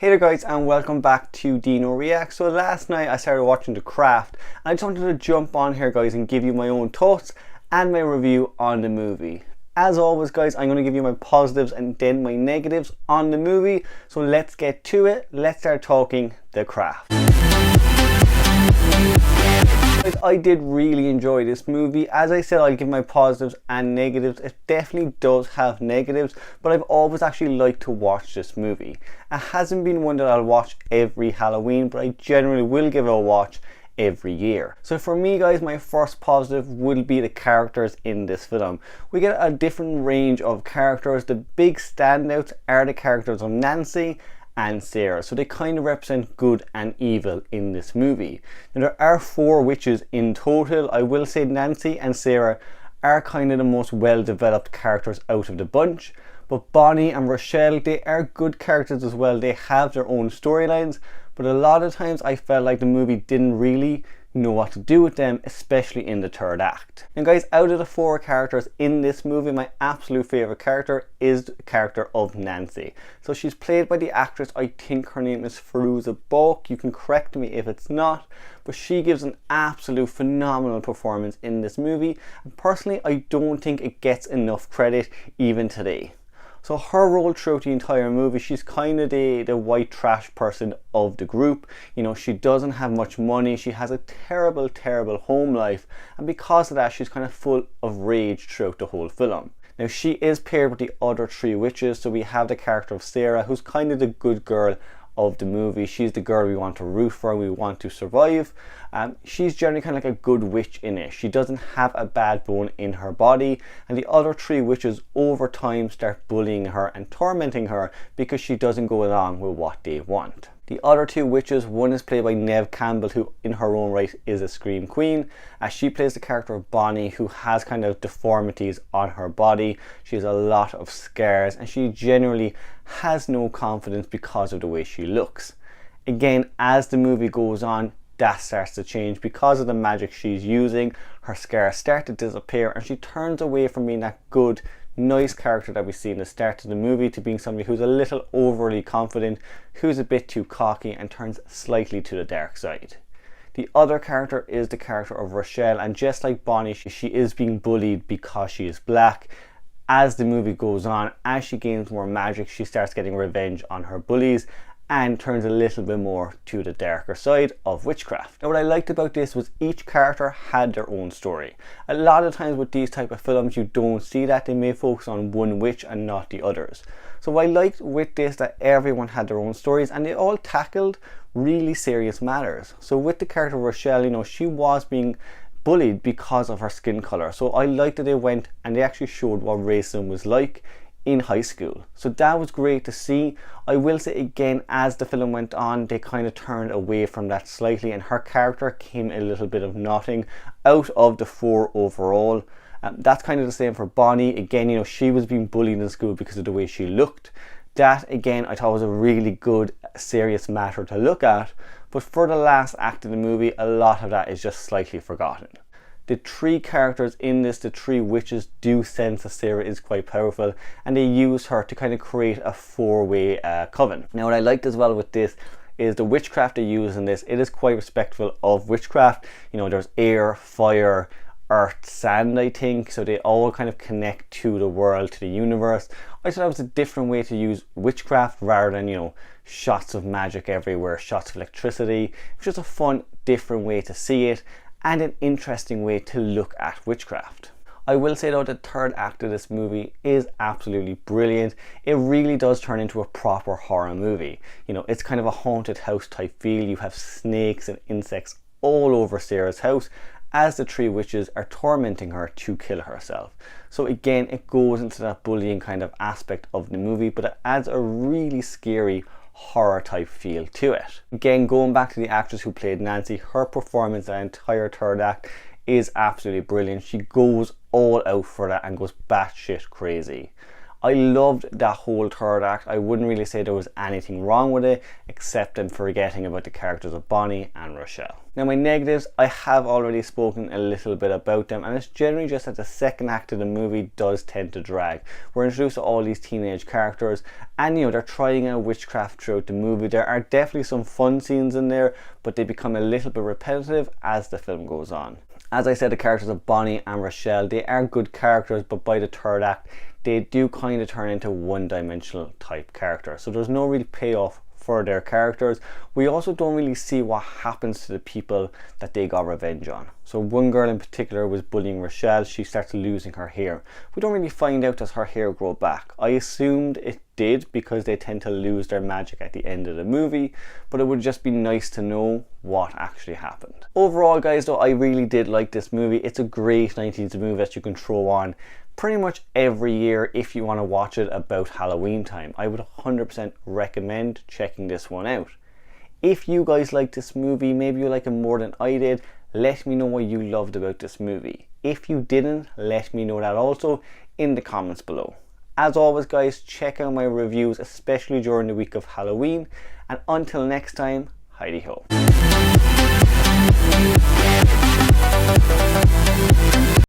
Hey there guys, and welcome back to Dino Reacts. So last night I started watching The Craft and I just wanted to jump on here guys and give you my own thoughts and my review on the movie. As always guys, I'm going to give you my positives and then my negatives on the movie. So let's get to it. Let's start talking The Craft. I did really enjoy this movie. As I said, I'll give my positives and negatives. It definitely does have negatives, but I've always actually liked to watch this movie. It hasn't been one that I'll watch every Halloween, but I generally will give it a watch every year. So for me guys, my first positive will be the characters in this film. We get a different range of characters. The big standouts are the characters of Nancy and Sarah, so they kind of represent good and evil in this movie. Now there are 4 witches in total. I will say Nancy and Sarah are kind of the most well developed characters out of the bunch, but Bonnie and Rochelle, they are good characters as well. They have their own storylines, but a lot of times I felt like the movie didn't really know what to do with them, especially in the third act. And guys, out of the 4 characters in this movie, my absolute favorite character is the character of Nancy. So she's played by the actress, I think her name is Fairuza Balk. You can correct me if it's not, but she gives an absolute phenomenal performance in this movie, and personally I don't think it gets enough credit even today. So her role throughout the entire movie, she's kind of the white trash person of the group. You know, she doesn't have much money, she has a terrible home life, and because of that she's kind of full of rage throughout the whole film. Now she is paired with the other 3 witches, so we have the character of Sarah, who's kind of the good girl of the movie. She's the girl we want to root for, we want to survive. She's generally kind of like a good witch in it. She doesn't have a bad bone in her body, and the other 3 witches over time start bullying her and tormenting her because she doesn't go along with what they want. The other 2 witches, one is played by Neve Campbell, who in her own right is a scream queen. She plays the character of Bonnie, who has kind of deformities on her body. She has a lot of scars and she generally has no confidence because of the way she looks. Again, as the movie goes on, that starts to change. Because of the magic she's using, her scars start to disappear and she turns away from being that good, nice character that we see in the start of the movie to being somebody who's a little overly confident, who's a bit too cocky, and turns slightly to the dark side. The other character is the character of Rochelle, and just like Bonnie, she is being bullied because she is black. As the movie goes on, as she gains more magic, she starts getting revenge on her bullies and turns a little bit more to the darker side of witchcraft. Now what I liked about this was each character had their own story. A lot of times with these type of films you don't see that. They may focus on one witch and not the others. So I liked with this that everyone had their own stories and they all tackled really serious matters. So with the character of Rochelle, you know, she was being bullied because of her skin color. So I liked that they went and they actually showed what racism was like in high school. So that was great to see. I will say again, as the film went on, they kind of turned away from that slightly and her character came a little bit of nothing out of the 4 overall. That's kind of the same for Bonnie. Again, you know, she was being bullied in school because of the way she looked. That again I thought was a really good serious matter to look at, but for the last act of the movie a lot of that is just slightly forgotten. The 3 characters in this, the 3 witches, do sense that Sarah is quite powerful and they use her to kind of create a 4-way coven. Now what I liked as well with this is the witchcraft they use in this. It is quite respectful of witchcraft. You know, there's air, fire, earth, sand, I think, so they all kind of connect to the world, to the universe. I thought that was a different way to use witchcraft rather than, you know, shots of magic everywhere, shots of electricity. It's just a fun, different way to see it and an interesting way to look at witchcraft. I will say though, the third act of this movie is absolutely brilliant. It really does turn into a proper horror movie. You know, it's kind of a haunted house type feel. You have snakes and insects all over Sarah's house as the 3 witches are tormenting her to kill herself. So again, it goes into that bullying kind of aspect of the movie, but it adds a really scary horror type feel to it. Again, going back to the actress who played Nancy, her performance that entire third act is absolutely brilliant. She goes all out for that and goes batshit crazy. I loved that whole third act. I wouldn't really say there was anything wrong with it, except I'm forgetting about the characters of Bonnie and Rochelle. Now my negatives, I have already spoken a little bit about them, and it's generally just that the second act of the movie does tend to drag. We're introduced to all these teenage characters, and they're trying out witchcraft throughout the movie. There are definitely some fun scenes in there, but they become a little bit repetitive as the film goes on. As I said, the characters of Bonnie and Rochelle, they are good characters, but by the third act, they do kind of turn into one-dimensional type characters. So there's no really payoff for their characters. We also don't really see what happens to the people that they got revenge on. So one girl in particular was bullying Rochelle. She starts losing her hair. We don't really find out does her hair grow back. I assumed it did because they tend to lose their magic at the end of the movie, but it would just be nice to know what actually happened. Overall guys though, I really did like this movie. It's a great 90s movie that you can throw on pretty much every year if you want to watch it about Halloween time. I would 100% recommend checking this one out. If you guys like this movie, maybe you like it more than I did, let me know what you loved about this movie. If you didn't, let me know that also in the comments below. As always guys, check out my reviews, especially during the week of Halloween, and until next time, Heidi ho.